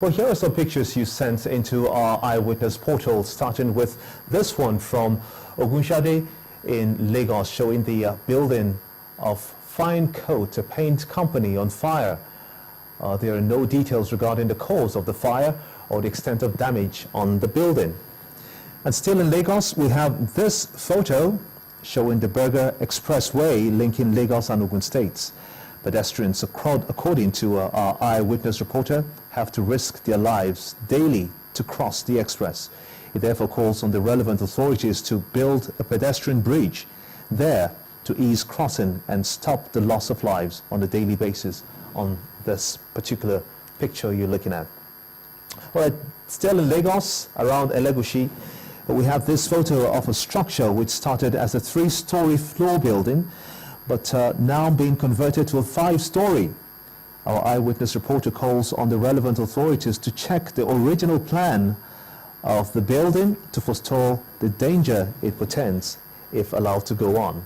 Well, here are some pictures you sent into our Eyewitness portal, starting with this one from Ogunshade in Lagos, showing the building of Fine Coat, a paint company, on fire. There are no details regarding the cause of the fire or the extent of damage on the building. And still in Lagos, we have this photo showing the Berger Expressway linking Lagos and Ogun states. Pedestrians, according to our Eyewitness reporter, have to risk their lives daily to cross the express. It therefore calls on the relevant authorities to build a pedestrian bridge there to ease crossing and stop the loss of lives on a daily basis on this particular picture you're looking at. All right, still in Lagos, around Elegushi, we have this photo of a structure which started as a 3-story floor building, but now being converted to a 5-story. Our Eyewitness reporter calls on the relevant authorities to check the original plan of the building to forestall the danger it portends if allowed to go on.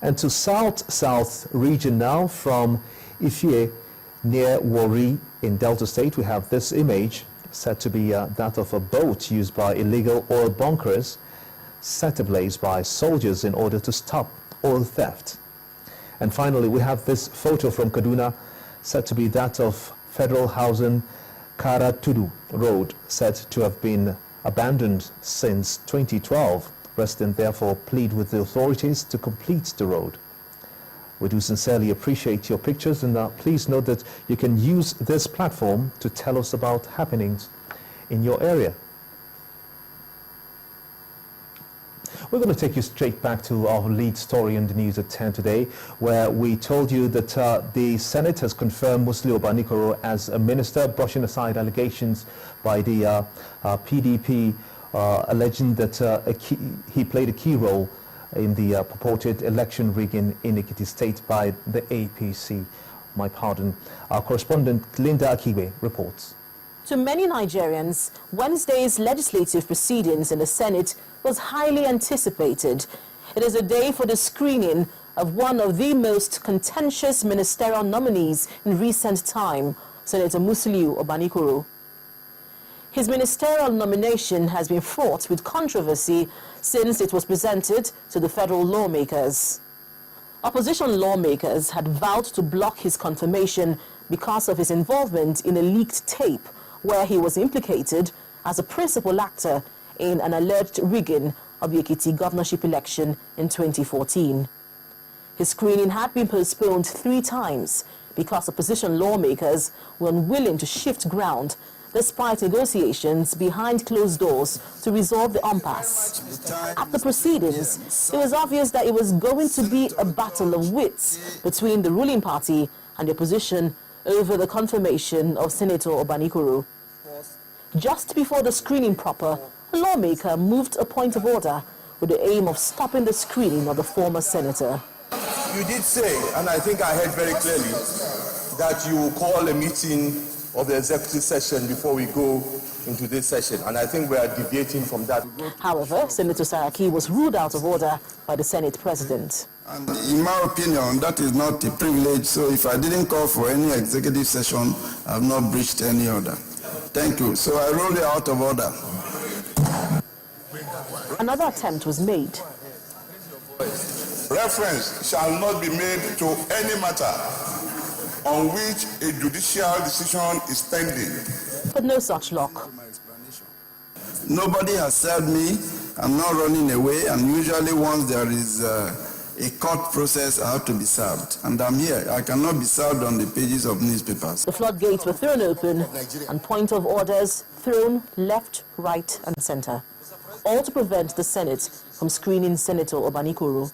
And to south region now, from Ifie near Warri in Delta State, we have this image said to be that of a boat used by illegal oil bunkers set ablaze by soldiers in order to stop oil theft. And finally, we have this photo from Kaduna said to be that of Federal Housing Pt.2 Road, said to have been abandoned since 2012. Residents therefore plead with the authorities to complete the road. We do sincerely appreciate your pictures, and please note that you can use this platform to tell us about happenings in your area. We're going to take you straight back to our lead story in the news at 10 today, where we told you that the Senate has confirmed Musli Obanikoro as a minister, brushing aside allegations by the PDP alleging that he played a key role in the purported election rigging in Ekiti State by the APC. My pardon. Our correspondent Linda Akiwe reports. To many Nigerians, Wednesday's legislative proceedings in the Senate was highly anticipated. It is a day for the screening of one of the most contentious ministerial nominees in recent time, Senator Musliu Obanikoro. His ministerial nomination has been fraught with controversy since it was presented to the federal lawmakers. Opposition lawmakers had vowed to block his confirmation because of his involvement in a leaked tape where he was implicated as a principal actor in an alleged rigging of the Ekiti governorship election in 2014. His screening had been postponed 3 times because opposition lawmakers were unwilling to shift ground despite negotiations behind closed doors to resolve the impasse. At the proceedings, it was obvious that it was going to be a battle of wits between the ruling party and the opposition over the confirmation of Senator Obanikoro. Just before the screening proper, a lawmaker moved a point of order with the aim of stopping the screening of the former senator. You did say, and I think I heard very clearly, that you will call a meeting of the executive session before we go into this session, and I think we are deviating from that. However, Senator Saraki was ruled out of order by the Senate President. And in my opinion, that is not a privilege, so if I didn't call for any executive session, I have not breached any order. Thank you. So I ruled it out of order. Another attempt was made. Reference shall not be made to any matter on which a judicial decision is pending. But no such luck. Nobody has served me. I'm not running away, and usually once there is a court process, I have to be served. And I'm here. I cannot be served on the pages of newspapers. The floodgates were thrown open and point of orders thrown left, right and center, all to prevent the Senate from screening Senator Obanikoro.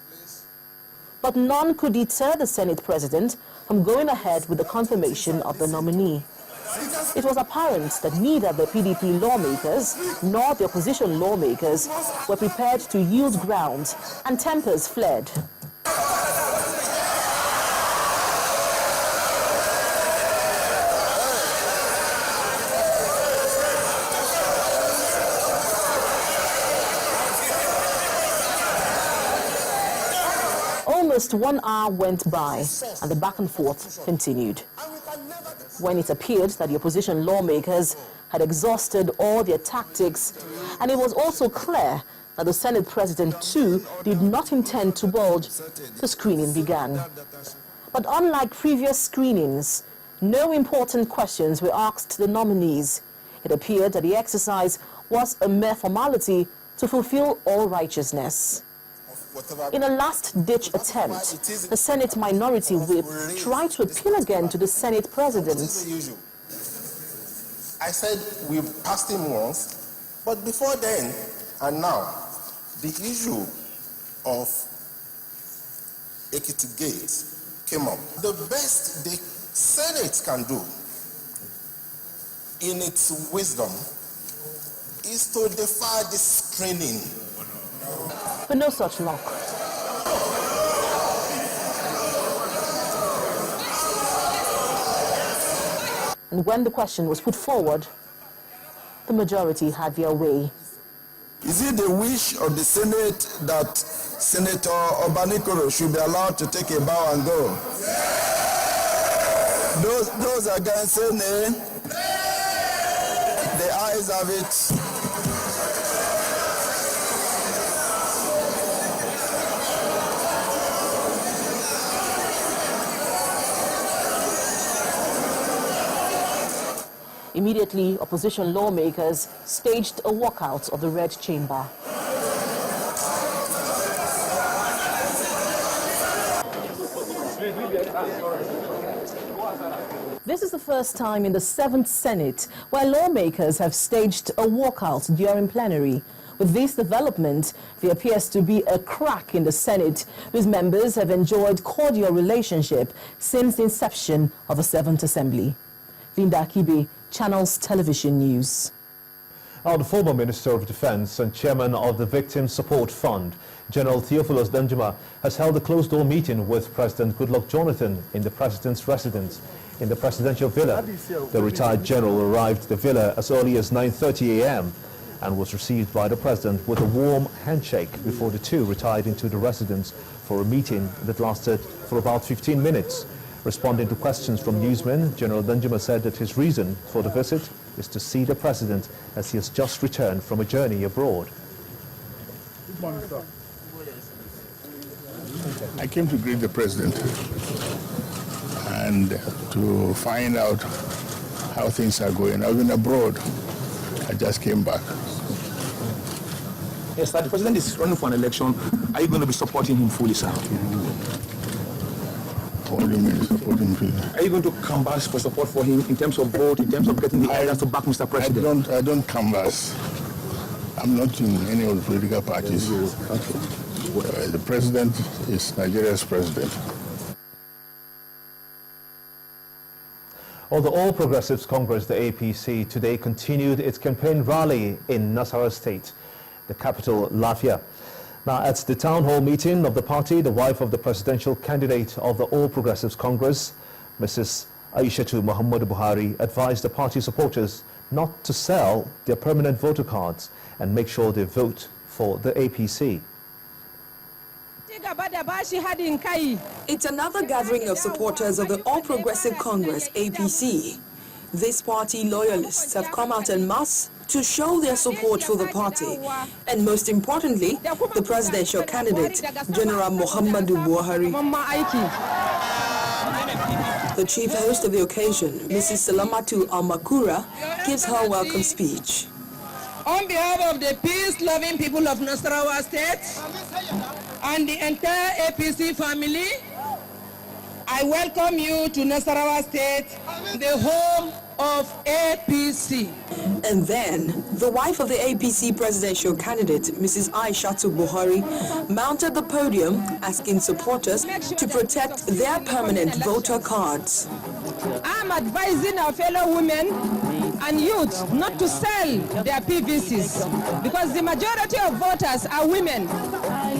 But none could deter the Senate President from going ahead with the confirmation of the nominee. It was apparent that neither the PDP lawmakers nor the opposition lawmakers were prepared to yield ground, and tempers fled. Almost 1 hour went by and the back and forth continued. when it appeared that the opposition lawmakers had exhausted all their tactics, and it was also clear that the Senate President too did not intend to budge, the screening began. But unlike previous screenings, no important questions were asked the nominees. It appeared that the exercise was a mere formality to fulfill all righteousness. In a last-ditch attempt, the Senate Minority Whip tried to appeal again to the Senate President. I said we passed him once, but before then and now, the issue of Ekiti Gate came up. The best the Senate can do in its wisdom is to defer this screening. But no such luck. And when the question was put forward, the majority had their way. Is it the wish of the Senate that Senator Obanikoro should be allowed to take a bow and go? Those against say nay. The ayes have it. Immediately, opposition lawmakers staged a walkout of the Red Chamber. This is the first time in the 7th Senate where lawmakers have staged a walkout during plenary. With this development, there appears to be a crack in the Senate, whose members have enjoyed cordial relationship since the inception of the 7th Assembly. Linda Akibe, Channels Television News. The former Minister of Defense and Chairman of the Victim Support Fund, General Theophilus Danjuma, has held a closed-door meeting with President Goodluck Jonathan in the President's residence in the presidential villa. The retired general arrived at the villa as early as 9:30 a.m. and was received by the President with a warm handshake before the two retired into the residence for a meeting that lasted for about 15 minutes. Responding to questions from newsmen, General Danjuma said that his reason for the visit is to see the President as he has just returned from a journey abroad. Good morning, sir. I came to greet the President and to find out how things are going. I've been abroad. I just came back. Yes, sir. The President is running for an election. Are you going to be supporting him fully, sir? What do you mean supporting him? Are you going to canvass for support for him in terms of vote, in terms of getting the areas to back Mr. President? I don't canvass. I'm not in any of the political parties. Okay. The President is Nigeria's President. The All Progressives Congress, the APC, today continued its campaign rally in Nassarawa State, the capital, Lafia. Now, at the town hall meeting of the party, the wife of the presidential candidate of the All Progressives Congress, Mrs. Aishatu Muhammadu Buhari, advised the party supporters not to sell their permanent voter cards and make sure they vote for the APC. It's another gathering of supporters of the All Progressive Congress, APC. These party loyalists have come out en masse to show their support for the party, and most importantly, the presidential candidate, General Muhammadu Buhari. The chief host of the occasion, Mrs. Salamatu Almakura, gives her welcome speech. On behalf of the peace-loving people of Nassarawa State and the entire APC family, I welcome you to Nassarawa State, the home of APC. And then, the wife of the APC presidential candidate, Mrs. Aishatu Buhari, mounted the podium asking supporters to protect their permanent voter cards. I'm advising our fellow women and youth not to sell their PVCs because the majority of voters are women.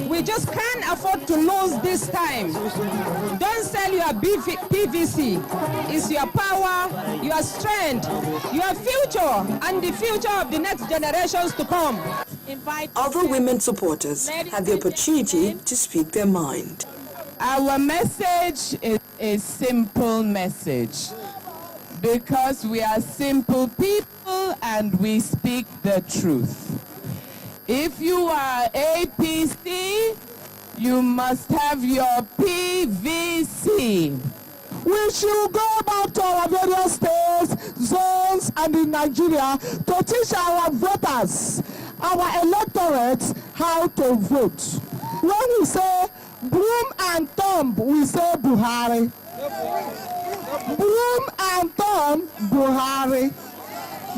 We just can't afford to lose this time. Don't sell your PVC. It's your power, your strength, your future, and the future of the next generations to come. Other women supporters had the opportunity to speak their mind. Our message is a simple message. because we are simple people and we speak the truth. If you are APC, you must have your PVC. We should go back to our various states, zones, and in Nigeria to teach our voters, our electorates, how to vote. When we say broom and thumb, we say Buhari. Broom and thumb, Buhari.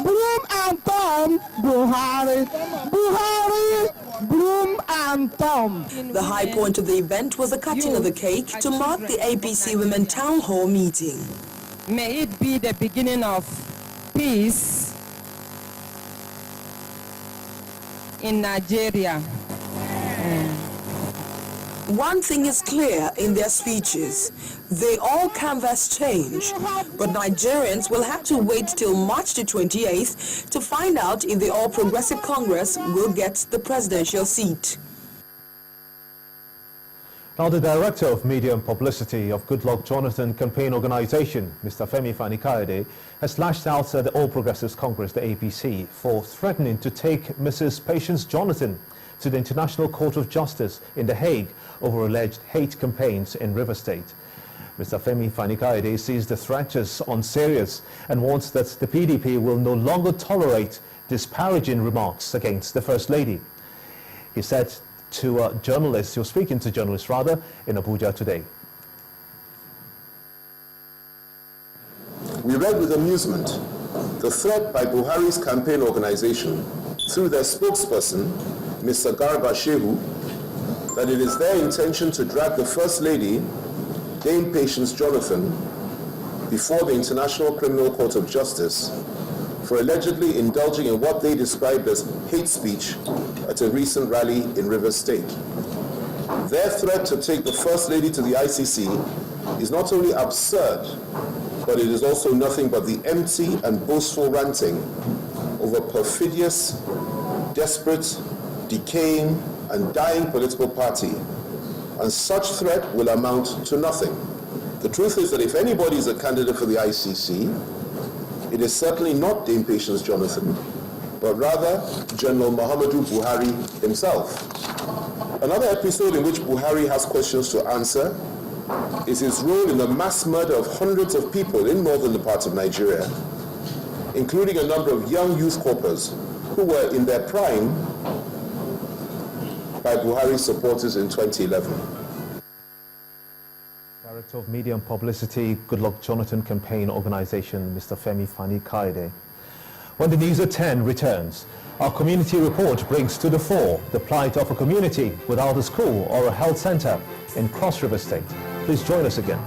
Broom and thumb, Buhari. Buhari, broom and thumb. The high point of the event was the cutting of the cake to mark the APC Women Town Hall meeting. May it be the beginning of peace in Nigeria. One thing is clear in their speeches. They all canvass change, but Nigerians will have to wait till March the 28th to find out if the All Progressive Congress will get the presidential seat. Now, the Director of Media and Publicity of Goodluck Jonathan Campaign Organization, Mr. Femi Fani-Kayode, has lashed out at the All Progressives Congress, the APC, for threatening to take Mrs. Patience Jonathan to the International Court of Justice in The Hague over alleged hate campaigns in River State. Mr. Femi Fani-Kayode sees the threat as unserious and warns that the PDP will no longer tolerate disparaging remarks against the First Lady. He said to journalists, he was speaking to journalists rather, in Abuja today. We read with amusement the threat by Buhari's campaign organization through their spokesperson, Mr. Garba Shehu, that it is their intention to drag the First Lady, Dame Patience Jonathan, before the International Criminal Court of Justice for allegedly indulging in what they described as hate speech at a recent rally in River State. Their threat to take the First Lady to the ICC is not only absurd, but it is also nothing but the empty and boastful ranting of a perfidious, desperate, decaying, and dying political party, and such threat will amount to nothing. The truth is that if anybody is a candidate for the ICC, it is certainly not Dame Patience Jonathan, but rather General Muhammadu Buhari himself. Another episode in which Buhari has questions to answer is his role in the mass murder of hundreds of people in northern parts of Nigeria, including a number of young youth corpers who were in their prime by Buhari's supporters in 2011. Director of Media and Publicity, Goodluck Jonathan Campaign Organization, Mr. Femi Fani-Kayode. When the news at 10 returns, our community report brings to the fore the plight of a community without a school or a health center in Cross River State. Please join us again.